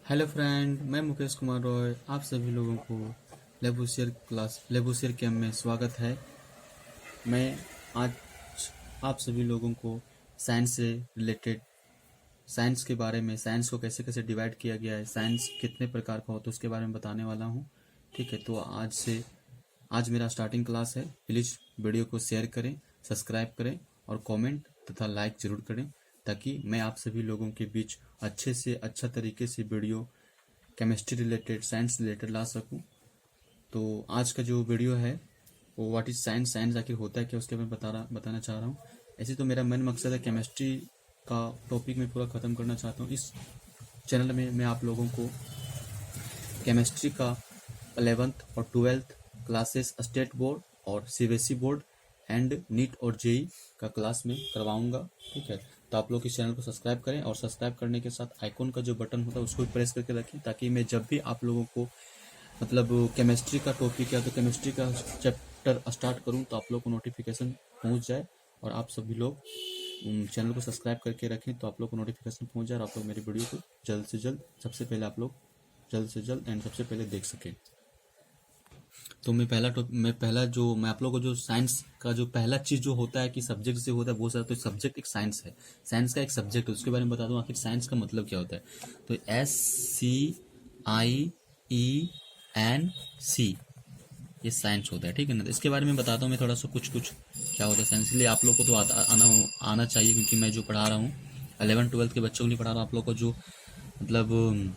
Hello friend, मैं मुकेश कुमार रॉय। आप सभी लोगों को लेबुसियर कैम्प में स्वागत है। मैं आज आप सभी लोगों को साइंस से रिलेटेड, साइंस के बारे में, साइंस को कैसे कैसे डिवाइड किया गया है, साइंस कितने प्रकार का होता है उसके बारे में बताने वाला हूँ। ठीक है, तो आज मेरा स्टार्टिंग क्लास है। प्लीज़ वीडियो को शेयर करें, सब्सक्राइब करें और कमेंट तथा लाइक ज़रूर करें, ताकि मैं आप सभी लोगों के बीच अच्छे से अच्छा तरीके से video chemistry related, science related ला सकूं। तो आज का जो वीडियो है वो व्हाट इज साइंस, साइंस आखिर होता है क्या, उसके बारे में बताना चाह रहा हूँ। ऐसे तो मेरा मेन मकसद है केमिस्ट्री का टॉपिक में पूरा ख़त्म करना चाहता हूँ। इस चैनल में मैं आप लोगों को केमिस्ट्री का 11th और 12th क्लासेस स्टेट बोर्ड और सीबीएसई बोर्ड एंड नीट और जेई का क्लास में करवाऊंगा। ठीक है, तो आप लोग इस चैनल को सब्सक्राइब करें और सब्सक्राइब करने के साथ आइकॉन का जो बटन होता है उसको भी प्रेस करके रखें, ताकि मैं जब भी आप लोगों को मतलब केमिस्ट्री का टॉपिक या तो केमिस्ट्री का चैप्टर स्टार्ट करूं तो आप लोग को नोटिफिकेशन पहुंच जाए। और आप सभी लोग चैनल को सब्सक्राइब करके रखें तो आप लोग को नोटिफिकेशन पहुंच जाए और आप लोग मेरी वीडियो को जल्द से जल्द, सबसे पहले आप लोग जल्द से जल्द एंड सबसे पहले देख सकें। तो मैं आप लोगों को जो साइंस का जो पहला चीज जो होता है कि सब्जेक्ट से होता है बहुत सारा, तो सब्जेक्ट एक साइंस है, साइंस का एक सब्जेक्ट है, उसके बारे में बता दूं आखिर साइंस का मतलब क्या होता है। तो SCIENC, ये साइंस होता है। ठीक है ना, तो इसके बारे में बताता हूँ मैं थोड़ा सा कुछ कुछ क्या होता है साइंस। इसलिए आप लोग को तो आना चाहिए, क्योंकि मैं जो पढ़ा रहा हूँ 11th 12th के बच्चों के लिए पढ़ा रहा हूँ। आप लोग को जो मतलब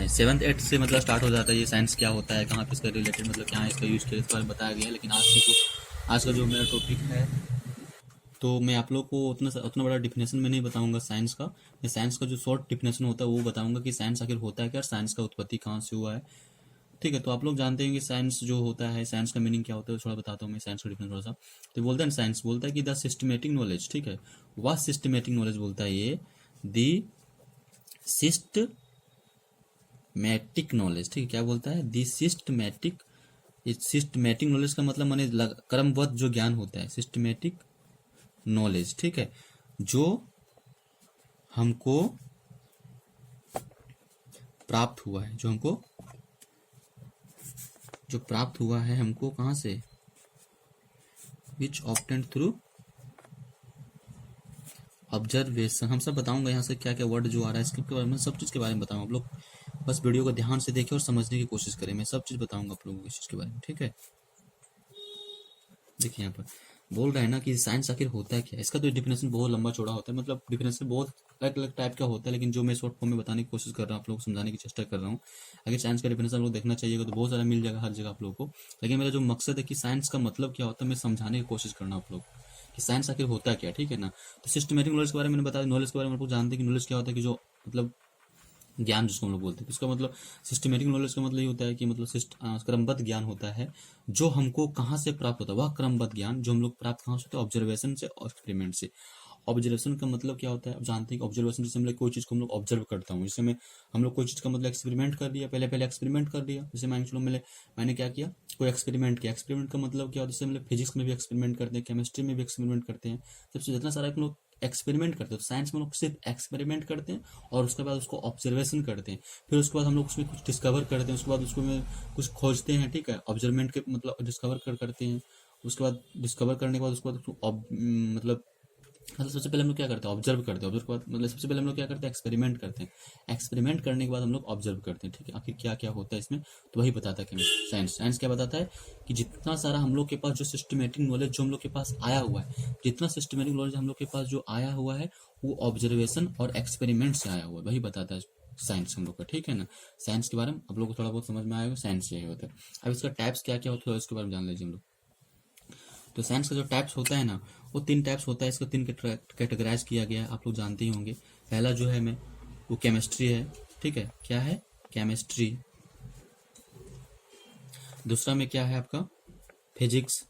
7th 8th से मतलब स्टार्ट हो जाता है ये साइंस क्या होता है, कहाँ पे इसका रिलेटेड मतलब क्या है, इसका यूज किया, इस बारे में बताया गया है। लेकिन आज का जो मेरा टॉपिक है, तो मैं आप लोग को उतना बड़ा डिफिनेशन में नहीं बताऊंगा साइंस का। मैं साइंस का जो शॉर्ट डिफिनेशन होता है वो बताऊंगा कि साइंस आखिर होता है क्या और साइंस का उत्पत्ति कहाँ से हुआ है। ठीक है, तो आप लोग जानते हैं कि साइंस जो होता है, साइंस का मीनिंग क्या होता है, थोड़ा बताता हूँ मैं साइंस का डिफरेंस थोड़ा सा। तो बोलते हैं साइंस बोलता है कि द सिस्टमेटिक नॉलेज, ठीक है, वह सिस्टमेटिक नॉलेज बोलता है ये, दी सिस्टमैटिक नॉलेज। ठीक है, क्या बोलता है, दी सिस्टमैटिक। सिस्टमैटिक नॉलेज का मतलब माने क्रमबद्ध जो ज्ञान होता है, सिस्टमैटिक नॉलेज। ठीक है, जो हमको प्राप्त हुआ है, जो प्राप्त हुआ है हमको कहाँ से, विच ऑब्टेन्ड थ्रू ऑब्जर्वेशन। हम सब बताऊंगा यहाँ से क्या क्या वर्ड जो आ रहा है इसके बारे में, सब चीज़ के बारे में बताऊंगा। आप लोग बस वीडियो को ध्यान से देखें और समझने की कोशिश करें, मैं सब चीज़ बताऊंगा आप लोगों को इस चीज़ के बारे में। ठीक है, देखिए यहाँ पर बोल रहा है ना कि साइंस आखिर होता है क्या। इसका तो डिफिनेशन बहुत लंबा चौड़ा होता है, मतलब डिफिनेशन बहुत अलग अलग टाइप का होता है, लेकिन जो मैं शॉर्ट फॉर्म में बताने की कोशिश कर रहा हूँ, आप लोगों को समझाने की चेष्टा कर रहा हूँ। अगर साइंस का डिफिनेशन आप लोग देखना चाहिएगा तो बहुत सारा मिल जाएगा हर जगह आप लोगों को। लेकिन मेरा जो मकसद है कि साइंस का मतलब क्या होता है, मैं समझाने की कोशिश करना आप लोग कि साइंस आखिर होता क्या। ठीक है ना, तो सिस्टमेटिक नॉलेज के बारे में मैंने बताया। नॉलेज के बारे में आप लोग जानते हैं कि नॉलेज क्या होता है, कि जो मतलब ज्ञान जिसको हम लोग बोलते हैं, इसका मतलब सिस्टमेटिक नॉलेज का मतलब ये होता है कि मतलब क्रमबद्ध ज्ञान होता है जो हमको कहाँ से प्राप्त होता है। वह क्रमबद्ध ज्ञान जो हम लोग प्राप्त कहाँ से होता है, ऑब्जर्वेशन से और एक्सपेरिमेंट से। ऑब्जर्वेशन का मतलब क्या होता है, आप जानते हैं कि ऑब्जर्वेशन जैसे हम लोग कोई चीज़ को हम लोग ऑब्जर्व करता हूँ, जैसे हम लोग कोई चीज़ का मतलब एक्सपेरिमेंट कर लिया, पहले पहले एक्सपेरिमेंट कर लिया। जैसे मान चलो मैंने क्या किया, कोई एक्सपेरिमेंट किया। एक्सपेरिमेंट का मतलब क्या होता है, जैसे हम लोग फिजिक्स में भी एक्सपेरिमेंट करते हैं, केमिस्ट्री में भी एक्सपेरिमेंट करते हैं, सबसे जितना सारा हम लोग एक्सपेरिमेंट करते हैं। तो साइंस में लोग सिर्फ एक्सपेरिमेंट करते हैं और उसके बाद उसको ऑब्जर्वेशन करते हैं, फिर उसके बाद हम लोग उसमें कुछ डिस्कवर करते हैं, उसके बाद उसको में कुछ खोजते हैं। ठीक है, ऑब्जर्वमेंट के मतलब डिस्कवर करते हैं। उसके बाद डिस्कवर करने के बाद उसके बाद मतलब सबसे पहले हम लोग क्या करते हैं, ऑब्जर्व करते हैं। ऑब्जर्व के बाद मतलब सबसे पहले हम लोग क्या करते हैं, एक्सपेरिमेंट करते हैं। एक्सपेरिमेंट करने के बाद हम लोग ऑब्जर्व करते हैं। ठीक है, आखिर क्या क्या होता है इसमें, तो वही बताता है केमिस्ट्री। साइंस क्या बताता है कि जितना सारा हम लोग के पास जो सिस्टमेटिक नॉलेज जो हम लोग के पास आया हुआ है, जितना सिस्टमेटिक नॉलेज हम लोग के पास जो आया हुआ है, वो ऑब्जर्वेशन और एक्सपेरिमेंट से आया हुआ है, वही बताता है साइंस हम लोग का। ठीक है ना, साइंस के बारे में आप लोग को थोड़ा बहुत समझ में आएगा, साइंस यही होता है। अब इसका टाइप्स क्या क्या होता है इसके बारे में जान लीजिए हम लोग। तो साइंस का जो टाइप्स होता है ना, वो 3 टाइप्स होता है। इसको 3 कैटेगराइज किया गया है, आप लोग जानते ही होंगे। पहला जो है मैं वो केमिस्ट्री है। ठीक है, क्या है, केमिस्ट्री। दूसरा में क्या है आपका, फिजिक्स।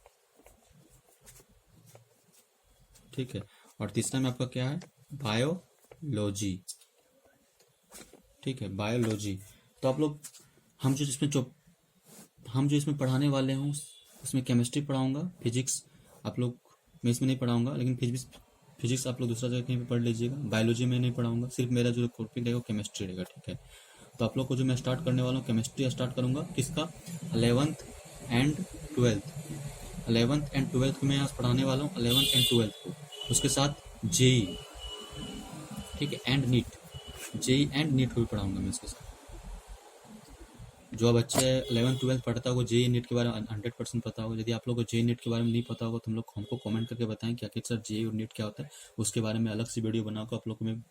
ठीक है, और तीसरा में आपका क्या है, बायोलॉजी। ठीक है, बायोलॉजी। तो आप लोग हम जो इसमें पढ़ाने वाले हैं उसमें केमिस्ट्री पढ़ाऊंगा, फिजिक्स आप लोग मैं इसमें नहीं पढ़ाऊंगा, लेकिन फिजिक्स आप लोग दूसरा जगह कहीं पे पढ़ लीजिएगा। बायोलॉजी में नहीं पढ़ाऊंगा, सिर्फ मेरा जो टॉपिक रहेगा वो केमिस्ट्री रहेगा। ठीक है, तो आप लोग को जो मैं स्टार्ट करने वाला हूँ, केमिस्ट्री स्टार्ट करूंगा किसका, 11th and 12th। 11th and 12th को मैं यहाँ पढ़ाने वाला हूँ, 11th एंड 12th को, उसके साथ जेई, ठीक है, and NEET, JEE and NEET को भी पढ़ाऊंगा मैं इसके साथ। जो अब बच्चे 11th 12th पढ़ता होगा जेई नीट के बारे में 100% पता होगा। यदि आप लोग को जेई नीट के बारे में नहीं पता होगा तो हम लोग हमको कमेंट करके बताएं कि आखिर सर जेई और नीट क्या होता है, उसके बारे में अलग से वीडियो बनाकर आप लोग को मैं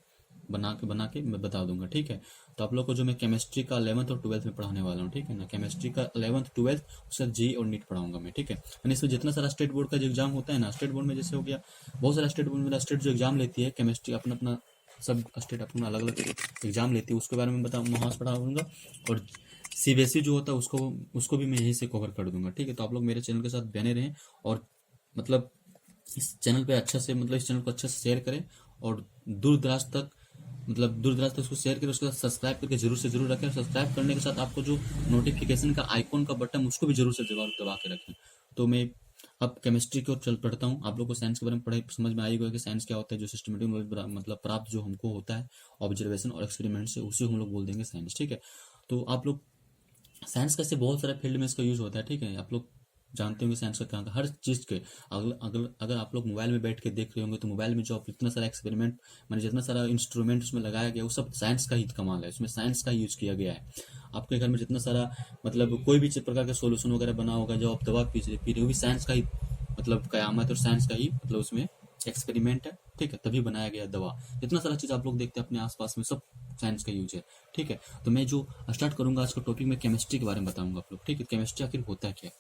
बना के मैं बता दूंगा, ठीक है। तो आप लोग को जो मैं केमिस्ट्री का 11th और 12th में पढ़ाने वाला हूँ, ठीक है ना, केमिस्ट्री का 11th 12th, उसका जेई और नीट पढ़ाऊंगा मैं, ठीक है। यानी इसमें जितना सारा स्टेट बोर्ड का जो एग्जाम होता है ना, स्टेट बोर्ड में जैसे हो गया बहुत सारा स्टेट बोर्ड में स्टेट जो एग्जाम लेती है केमिस्ट्री, अपना अपना सब स्टेट अपना अलग अलग एग्जाम लेती है, उसके बारे में वहाँ से पढ़ाऊंगा। और सीबीएसई जो होता है उसको भी मैं यहीं से कवर कर दूंगा, ठीक है। तो आप लोग मेरे चैनल के साथ बने रहें और मतलब इस चैनल पे अच्छा से, मतलब इस चैनल को अच्छे से शेयर करें और दूर दराज तक उसको शेयर करें, उसके साथ सब्सक्राइब करके जरूर से जरूर रखें। सब्सक्राइब करने के साथ आपको जो नोटिफिकेशन का आइकॉन का बटन उसको भी जरूर से दबा के रखें। तो मैं अब केमिस्ट्री की ओर चल पढ़ता हूँ। आप लोग को साइंस के बारे में पढ़ाई समझ में आएगा कि साइंस क्या होता है, जो सिस्टमेटिक नॉलेज मतलब प्राप्त जो हमको होता है ऑब्जर्वेशन और एक्सपेरिमेंट से, उसी को हम लोग बोल देंगे साइंस, ठीक है। तो आप लोग साइंस का ऐसे बहुत सारे फील्ड में इसका यूज होता है, ठीक है। आप लोग जानते होंगे साइंस का क्या होता है, हर चीज़ के अगर आप लोग मोबाइल में बैठ के देख रहे होंगे तो मोबाइल में जो इतना सारा एक्सपेरिमेंट मैंने जितना सारा इंस्ट्रूमेंट उसमें लगाया गया वो सब साइंस का ही कमाल है, उसमें साइंस का ही यूज किया गया है। आपके घर में जितना सारा मतलब कोई भी प्रकार का सोल्यूशन वगैरह बना होगा, जो आप दवा पी रहे हो, वो भी साइंस का ही मतलब कयामत और साइंस का ही मतलब उसमें एक्सपेरिमेंट है, ठीक है, तभी बनाया गया दवा। जितना सारा चीज़ आप लोग देखते हैं अपने आसपास में सब साइंस का यूज है, ठीक है। तो मैं जो स्टार्ट करूंगा आज का टॉपिक में केमिस्ट्री के बारे में बताऊंगा आप लोग, ठीक है। केमिस्ट्री आखिर होता है क्या,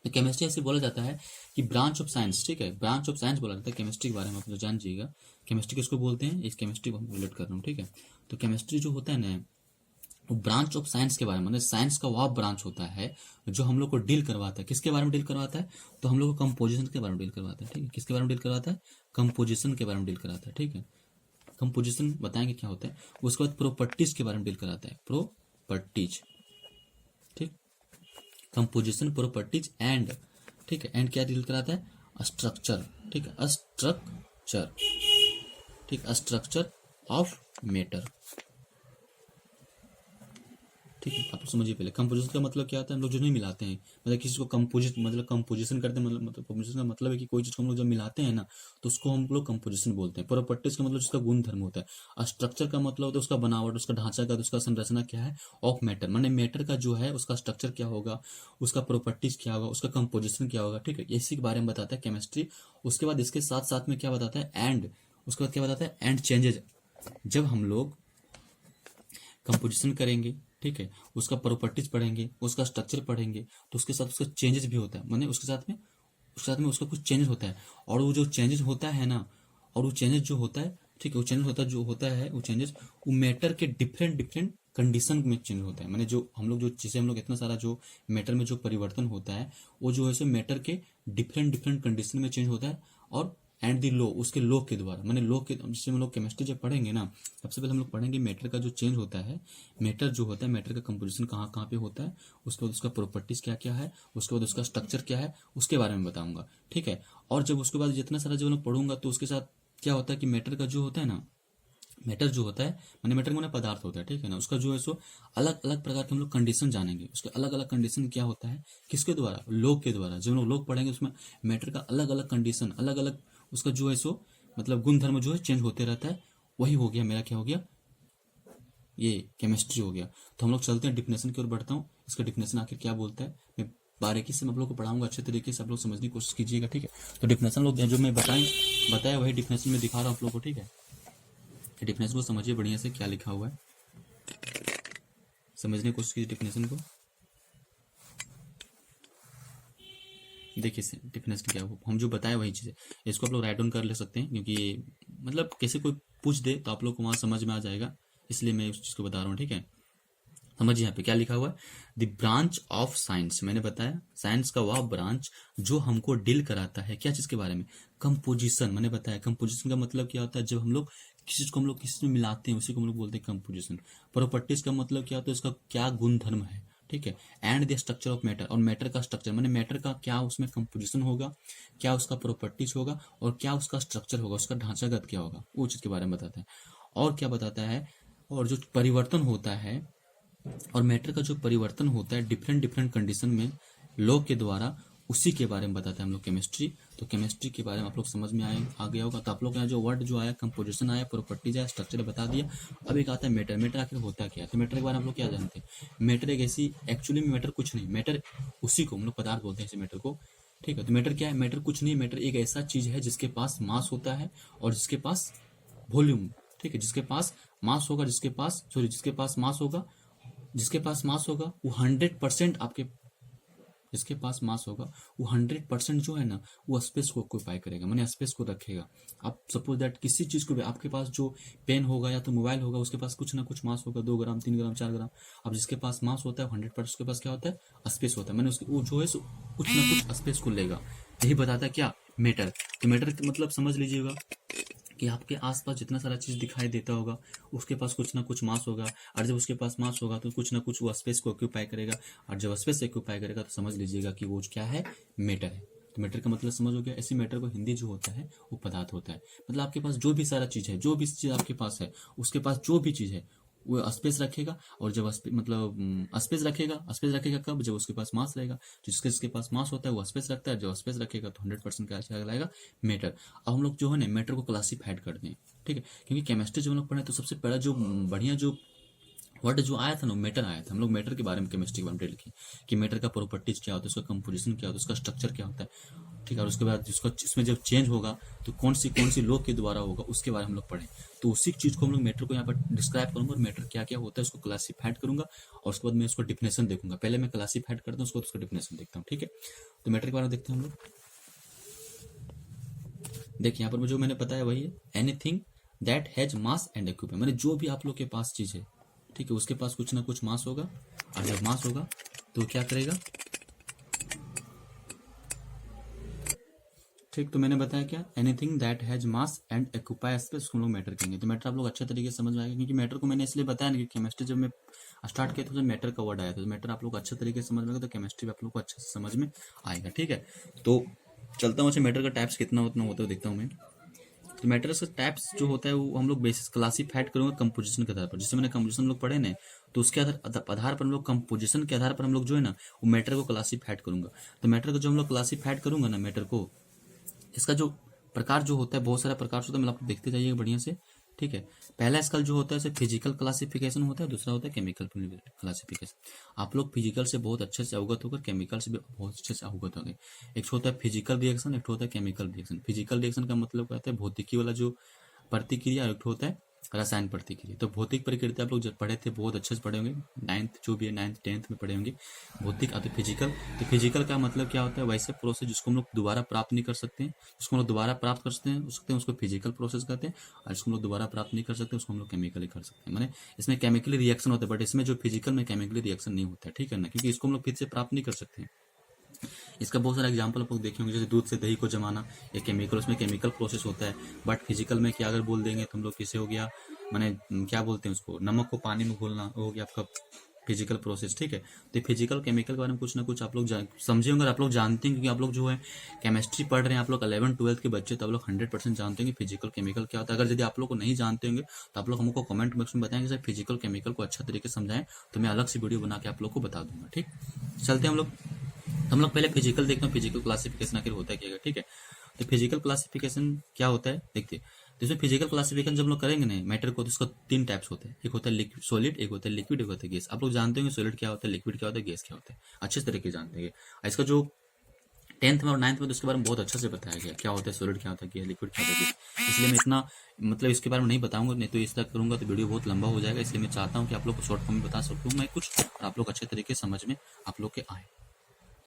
तो केमिस्ट्री ऐसे बोला जाता है कि ब्रांच ऑफ साइंस, ठीक है, ब्रांच ऑफ साइंस बोला जाता है केमिस्ट्री के बारे में, आप लोग जान जाइएगा केमिस्ट्री किसको बोलते हैं, इस केमिस्ट्री को हम रिलेट कर रहा हूँ, ठीक है। तो केमिस्ट्री जो होता है ना वो ब्रांच ऑफ साइंस के बारे में, मतलब साइंस का वह ब्रांच होता है जो हम लोग को डील करवाता है, किसके बारे में डील करवाता है, तो हम लोग को कंपोजिशन के बारे में डील करवाता है, ठीक है। किसके बारे में डील करवाता है, कंपोजिशन के बारे में डील कराता है, ठीक है। कंपोजिशन बताएंगे क्या होता है, उसके बाद प्रॉपर्टीज के बारे में डील कराता है, प्रॉपर्टीज, ठीक, कंपोजिशन प्रॉपर्टीज एंड, ठीक है, एंड क्या डील कराता है, स्ट्रक्चर, ठीक है, स्ट्रक्चर, ठीक, स्ट्रक्चर ऑफ मैटर, ठीक है। आप समझिए पहले कंपोजिशन का मतलब क्या होता है, हम लोग जो नहीं मिलाते हैं, मतलब किसी को कंपोजिट मतलब कंपोजिशन करते हैं, मतलब कंपोजिशन का मतलब है कि कोई चीज को हम लोग जब मिलाते हैं ना तो उसको हम लोग कंपोजिशन बोलते हैं। प्रॉपर्टीज का मतलब उसका गुण धर्म होता है। स्ट्रक्चर का मतलब होता है उसका बनावट, उसका ढांचागत, उसका संरचना क्या है ऑफ मैटर, माने मैटर का जो है उसका स्ट्रक्चर क्या होगा, उसका प्रॉपर्टीज क्या होगा, उसका कंपोजिशन क्या होगा, ठीक है, इसी के बारे में बताता है केमिस्ट्री। उसके बाद इसके साथ साथ में क्या बताता है, एंड, उसके बाद क्या बताता है, एंड चेंजेज। जब हम लोग कंपोजिशन करेंगे, ठीक है, उसका प्रॉपर्टीज पढ़ेंगे, उसका स्ट्रक्चर पढ़ेंगे, तो उसके साथ उसका चेंजेस भी होता है, माने उसके साथ में उसका कुछ चेंजेस होता है। और वो जो चेंजेस होता है ना, और वो चेंजेस जो होता है, ठीक है, वो चेंजेस होता है जो होता है वो चेंजेस वो मैटर के डिफरेंट डिफरेंट कंडीशन में चेंज होता है। माने जो हम लोग जिसे हम लोग इतना सारा जो मैटर में जो परिवर्तन होता है वो जो है सो मैटर के डिफरेंट डिफरेंट कंडीशन में चेंज होता है। और एंड दी लो, उसके लो के द्वारा, माने लो के, जिससे हम लोग केमिस्ट्री जब पढ़ेंगे ना, सबसे पहले हम लोग पढ़ेंगे मैटर का जो चेंज होता है, मैटर जो होता है, मैटर का कंपोजिशन कहाँ कहाँ पे होता है, उसके बाद उसका प्रॉपर्टीज क्या क्या है, उसके बाद उसका स्ट्रक्चर क्या है, उसके बारे में बताऊंगा, ठीक है। और जब उसके बाद जितना सारा जब मैं पढ़ूंगा तो उसके साथ क्या होता है कि मैटर का जो होता है ना, मैटर जो होता है माने मैटर माने पदार्थ होता है, ठीक है ना, उसका जो है सो अलग अलग प्रकार के हम लोग कंडीशन जानेंगे, उसके अलग अलग कंडीशन क्या होता है, किसके द्वारा, लोग के द्वारा। जब हम लोग पढ़ेंगे उसमें मैटर का अलग अलग कंडीशन, अलग अलग उसका जो है सो मतलब गुण धर्म जो है चेंज होते रहता है। वही हो गया मेरा, क्या हो गया, ये केमिस्ट्री हो गया। तो हम लोग चलते हैं डिफिनेशन की ओर बढ़ता हूँ, इसका डिफिनेशन आखिर क्या बोलता है, मैं बारीकी से आप लोग को पढ़ाऊंगा, अच्छे तरीके से आप लोग समझने की कोशिश कीजिएगा, ठीक है। तो डिफिनेशन लोग जो मैं बताया वही डिफिनेशन में दिखा रहा हूँ आप लोग को, ठीक है। डिफिनेशन को समझिए बढ़िया से क्या लिखा हुआ है, समझने की कोशिश कीजिए डिफिनेशन को। देखिए डिफिनेशन क्या हो, हम जो बताए वही चीज़ है, इसको आप लोग राइट डाउन कर ले सकते हैं, क्योंकि ये मतलब कैसे कोई पूछ दे तो आप लोग को वहाँ समझ में आ जाएगा, इसलिए मैं उस चीज़ को बता रहा हूँ, ठीक है। समझिए यहाँ पे क्या लिखा हुआ है, द ब्रांच ऑफ साइंस, मैंने बताया साइंस का वह ब्रांच जो हमको डील कराता है क्या चीज़ के बारे में, कंपोजिशन। मैंने बताया कंपोजिशन का मतलब क्या होता है, जब हम लोग किसी चीज़ को हम लोग किसी में मिलाते हैं उसी को हम लोग बोलते हैं कंपोजिशन। प्रॉपर्टीज का मतलब क्या होता है, उसका क्या गुण धर्म है, ठीक है। And the structure of matter, और मैटर का स्ट्रक्चर माने मैटर का क्या उसमें कंपोजिशन होगा, क्या उसका प्रॉपर्टीज होगा, और क्या उसका स्ट्रक्चर होगा, उसका ढांचागत क्या होगा, वो चीज़ के बारे में बताता है। और क्या बताता है, और जो परिवर्तन होता है और मैटर का जो परिवर्तन होता है डिफरेंट डिफरेंट कंडीशन में लॉ के द्वारा, उसी के बारे में बताते हैं हम लोग केमिस्ट्री। तो केमिस्ट्री के बारे में आप लोग समझ में आ गया होगा। तो आप लोग यहाँ जो वर्ड जो आया, कंपोजिशन आया, प्रॉपर्टीज आया, स्ट्रक्चर बता दिया। अब एक आता है मैटर। मैटर आखिर होता क्या है? तो मैटर के बारे में आप लोग क्या जानते हैं? मैटर एक ऐसी, एक्चुअली में मैटर कुछ नहीं, मैटर उसी को हम लोग पदार्थ बोलते हैं, इसी मैटर को। ठीक है, तो मैटर क्या है? मैटर कुछ नहीं, मैटर एक ऐसा चीज है जिसके पास मास होता है और जिसके पास वॉल्यूम। ठीक है, जिसके पास मास होगा, जिसके पास मास होगा, जिसके पास मास होगा वो 100% आपके, जिसके पास मास होगा वो 100% जो है ना, वो स्पेस को ऑक्यूपाई करेगा, माने स्पेस को रखेगा। आप सपोज दैट किसी चीज को भी, आपके पास जो पेन होगा या तो मोबाइल होगा, उसके पास कुछ ना कुछ मास होगा, 2 ग्राम, 3 ग्राम, 4 ग्राम। अब जिसके पास मास होता है 100%, उसके पास क्या होता है? स्पेस होता है, मैंने उसके वो जो है कुछ ना कुछ स्पेस को लेगा। यही बताता है क्या? मैटर। तो मैटर का मतलब समझ लीजिएगा कि आपके आसपास जितना सारा चीज दिखाई देता होगा, उसके पास कुछ ना कुछ मास होगा, और जब उसके पास मास होगा तो कुछ ना कुछ वो स्पेस को ऑक्यूपाई करेगा, और जब स्पेस ऑक्यूपाई करेगा तो समझ लीजिएगा कि वो क्या है? मैटर है। तो मैटर का मतलब समझ हो गया। ऐसे मैटर को हिंदी जो होता है वो पदार्थ होता है। मतलब आपके पास जो भी सारा चीज है, जो भी चीज आपके पास है, उसके पास जो भी चीज है वो स्पेस रखेगा, और जब स्पेस रखेगा कब? जब उसके पास मास रहेगा। जिसके पास मास होता है वो स्पेस रखता है, जब स्पेस रखेगा तो 100% क्या लाएगा? मैटर। अब हम लोग जो है ना मैटर को क्लासीफाइड करते हैं। ठीक है, क्योंकि केमिस्ट्री जब हम लोग पढ़े तो सबसे पहला जो बढ़िया जो वर्ड जो आया था ना, मैटर आया था। हम लोग मैटर के बारे में, केमिस्ट्री के बारे में डिटेल की कि मैटर का प्रॉपर्टीज क्या होता है, उसका कंपोजिशन क्या होता है, उसका स्ट्रक्चर क्या होता है। ठीक है, और उसके बाद जिसको इसमें जब चेंज होगा तो कौन सी लॉ के द्वारा होगा, उसके बारे में हम लोग पढ़े। तो उसी चीज को हम लोग मैटर को यहाँ पर डिस्क्राइब करूंगा, और मैटर क्या क्या होता है उसको क्लासीफाइड करूंगा, और उसके बाद मैं उसको डिफिनेशन देखूंगा। पहले मैं क्लासीफाइड करता हूँ, उसको उसका डिफिनेशन देखता हूँ। ठीक है, तो मैटर के बारे में देखते हैं हम लोग। देखिए यहाँ पर जो मैंने बताया वही है, anything that has mass and occupy, मैंने जो भी आप लोग के पास चीज है, ठीक है, उसके पास कुछ ना कुछ मास होगा, और जब मास होगा तो क्या करेगा? ठीक, तो मैंने बताया क्या? Anything that has mass and occupy space, उसको हम लोग मैटर कहेंगे। तो मैटर आप लोग अच्छे तरीके से समझ में आएगा, क्योंकि मैटर को मैंने इसलिए बताया ना कि केमिस्ट्री जब मैं स्टार्ट किया तो मैटर का वर्ड आया था। तो मैटर आप लोग अच्छे तरीके से समझ में आएगा, तो केमिस्ट्री भी आप लोग को अच्छे से समझ में आएगा। ठीक है, तो चलता हूँ। अच्छा, मैटर का टाइप्स कितना उतना होता है देखता हूँ मैं। तो मैटर का टाइप्स जो होता है वो हम लोग बेसिस क्लासीफाइड करूंगा कंपोजिशन के आधार पर। जैसे मैंने कंपोजिशन लोग पढ़े ना, तो उसके आधार पर हम लोग, कंपोजिशन के आधार पर हम लोग जो है ना वो मैटर को क्लासीफाइड करूंगा। तो मैटर को जो हम लोग क्लासीफाइड करूंगा ना, मैटर को, इसका जो प्रकार जो होता है, बहुत सारा प्रकार होता है, मतलब आप देखते जाइएगा बढ़िया से। ठीक है, पहला इसका जो होता है फिजिकल क्लासिफिकेशन होता है, दूसरा होता है केमिकल क्लासिफिकेशन। आप लोग फिजिकल से बहुत अच्छे से अवगत होकर केमिकल से भी बहुत अच्छे से अवगत होंगे। एक होता है फिजिकल रिएक्शन, एक होता है केमिकल रिएक्शन। फिजिकल रिएक्शन का मतलब क्या होता है? भौतिकी वाला जो प्रतिक्रिया, एक होता है रसायन प्रतिक्रिया। तो भौतिक प्रकृति आप लोग जब पढ़े थे बहुत अच्छे से पढ़े होंगे, 9th जो भी है 9th 10th में पढ़े होंगे भौतिक। तो फिजिकल, तो फिजिकल का मतलब क्या होता है? वैसे प्रोसेस जिसको हम लोग दोबारा प्राप्त नहीं कर सकते हैं, जिसको हम लोग दोबारा प्राप्त कर सकते हैं उसको फिजिकल प्रोसेस कहते हैं, और जिसको हम लोग दोबारा प्राप्त नहीं कर सकते उसको हम लोग केमिकली कर सकते हैं। माने इसमें केमिकली रिएक्शन होता है, बट इसमें जो फिजिकल में केमिकली रिएक्शन नहीं होता है। ठीक है ना, क्योंकि इसको हम लोग फिर से प्राप्त नहीं कर सकते हैं। इसका बहुत सारा एग्जांपल आप लोग देखे होंगे, जैसे दूध से दही को जमाना, ये केमिकल, उसमें केमिकल प्रोसेस होता है। बट फिजिकल में क्या अगर बोल देंगे तो हम लोग किसे हो गया, माने क्या बोलते हैं उसको, नमक को पानी में घोलना, हो गया आपका फिजिकल प्रोसेस। ठीक है, तो फिजिकल केमिकल के बारे में कुछ ना कुछ आप लोग समझे होंगे, आप लोग जानते हैं, क्योंकि आप लोग जो है केमिस्ट्री पढ़ रहे हैं, आप लोग 11th 12th के बच्चे, तो आप लोग 100% जानते हैं कि फिजिकल केमिकल क्या होता है। अगर यदि आप लोग को नहीं जानते होंगे तो आप लोग हमको कमेंट बॉक्स में बताएंगे, सर फिजिकल केमिकल को अच्छा तरीके से समझाएं, तो मैं अलग से वीडियो बना के आप लोग को बता दूंगा। ठीक, चलते हैं हम लोग। तो हम लोग पहले फिजिकल देखते हैं, फिजिकल क्लासिफिकेशन आखिर होता है क्या। ठीक है, तो फिजिकल क्लासिफिकेशन क्या होता है देखते हैं। तो इसमें फिजिकल क्लासिफिकेशन जब हम लोग करेंगे ना मैटर को, तो इसका 3 टाइप्स होते हैं। एक होता है सॉलिड, एक होता है लिक्विड, एक होता है गैस। आप लोग जानते होंगे सॉलिड क्या होता है, लिक्विड क्या होता है, गैस क्या होता है, अच्छे तरीके जानते हैं। इसका जो 10th में और 9th में तो इसके बारे में बहुत अच्छे से बताया गया, क्या होता है सॉलिड, क्या होता है लिक्विड, क्या होता है गैस। इसलिए मैं इतना मतलब इसके बारे में नहीं बताऊंगा, नहीं तो इस तरह करूंगा तो वीडियो बहुत लंबा हो जाएगा। इसलिए मैं चाहता हूँ कि आप लोग को शॉर्ट फॉर्म में बता सकूँ मैं कुछ, और आप लोग अच्छे तरीके समझ में आप लोग के आए।